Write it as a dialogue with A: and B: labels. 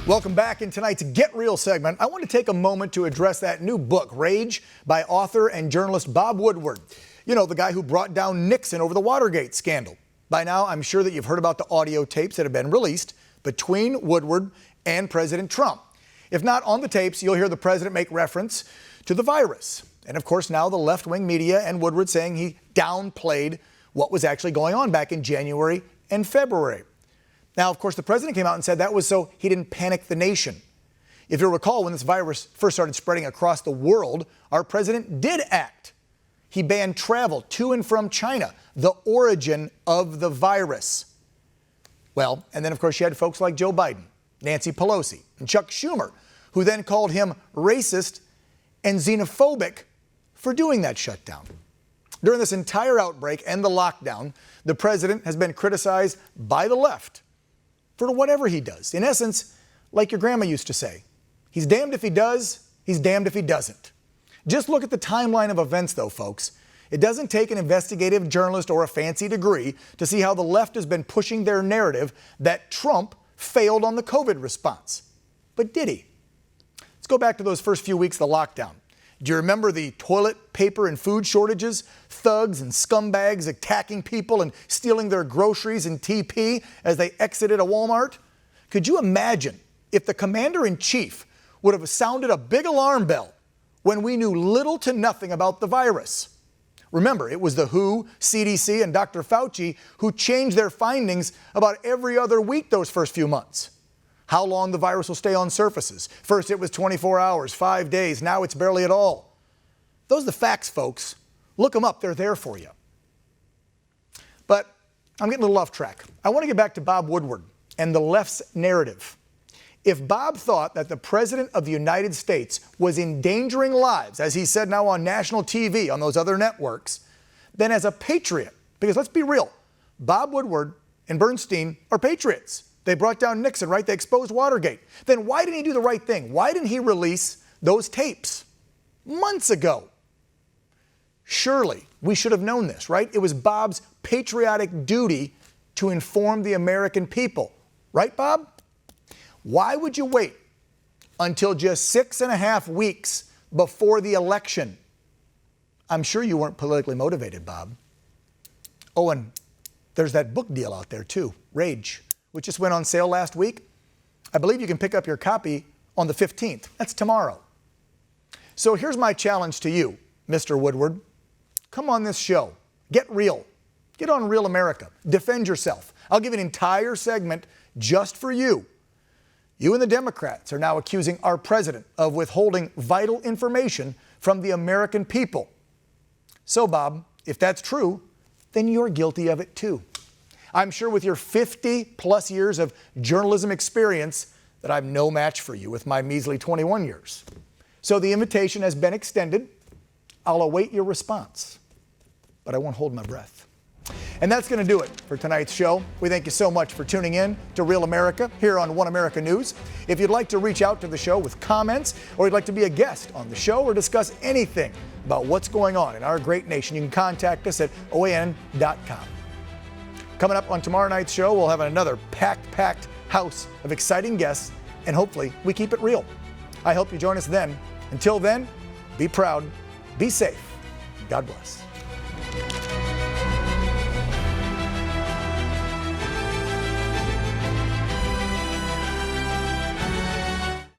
A: Welcome back. In tonight's Get Real segment, I want to take a moment to address that new book, Rage, by author and journalist Bob Woodward. You know, the guy who brought down Nixon over the Watergate scandal. By now, I'm sure that you've heard about the audio tapes that have been released between Woodward and President Trump. If not on the tapes, you'll hear the president make reference to the virus. And of course, now the left-wing media and Woodward saying he downplayed what was actually going on back in January and February. Now, of course, the president came out and said that was so he didn't panic the nation. If you'll recall, when this virus first started spreading across the world, our president did act. He banned travel to and from China, the origin of the virus. Well, and then, of course, you had folks like Joe Biden, Nancy Pelosi, and Chuck Schumer, who then called him racist and xenophobic for doing that shutdown. During this entire outbreak and the lockdown, the president has been criticized by the left for whatever he does. In essence, like your grandma used to say, he's damned if he does, he's damned if he doesn't. Just look at the timeline of events, though, folks. It doesn't take an investigative journalist or a fancy degree to see how the left has been pushing their narrative that Trump failed on the COVID response. But did he? Let's go back to those first few weeks of the lockdown. Do you remember the toilet paper and food shortages, thugs and scumbags attacking people and stealing their groceries and TP as they exited a Walmart? Could you imagine if the commander-in-chief would have sounded a big alarm bell when we knew little to nothing about the virus? Remember, it was the WHO, CDC, and Dr. Fauci who changed their findings about every other week those first few months. How long the virus will stay on surfaces. First it was 24 hours, 5 days, now it's barely at all. Those are the facts, folks. Look them up, they're there for you. But I'm getting a little off track. I want to get back to Bob Woodward and the left's narrative. If Bob thought that the President of the United States was endangering lives, as he said now on national TV, on those other networks, then as a patriot, because let's be real, Bob Woodward and Bernstein are patriots. They brought down Nixon, right? They exposed Watergate. Then why didn't he do the right thing? Why didn't he release those tapes months ago? Surely we should have known this, right? It was Bob's patriotic duty to inform the American people. Right, Bob? Why would you wait until just 6.5 weeks before the election? I'm sure you weren't politically motivated, Bob. Oh, and there's that book deal out there too, Rage, which just went on sale last week. I believe you can pick up your copy on the 15th. That's tomorrow. So here's my challenge to you, Mr. Woodward. Come on this show. Get real. Get on Real America. Defend yourself. I'll give an entire segment just for you. You and the Democrats are now accusing our president of withholding vital information from the American people. So, Bob, if that's true, then you're guilty of it too. I'm sure with your 50-plus years of journalism experience that I'm no match for you with my measly 21 years. So the invitation has been extended. I'll await your response, but I won't hold my breath. And that's going to do it for tonight's show. We thank you so much for tuning in to Real America here on One America News. If you'd like to reach out to the show with comments, or you'd like to be a guest on the show or discuss anything about what's going on in our great nation, you can contact us at OAN.com. Coming up on tomorrow night's show, we'll have another packed house of exciting guests, and hopefully we keep it real. I hope you join us then. Until then, be proud, be safe, God bless.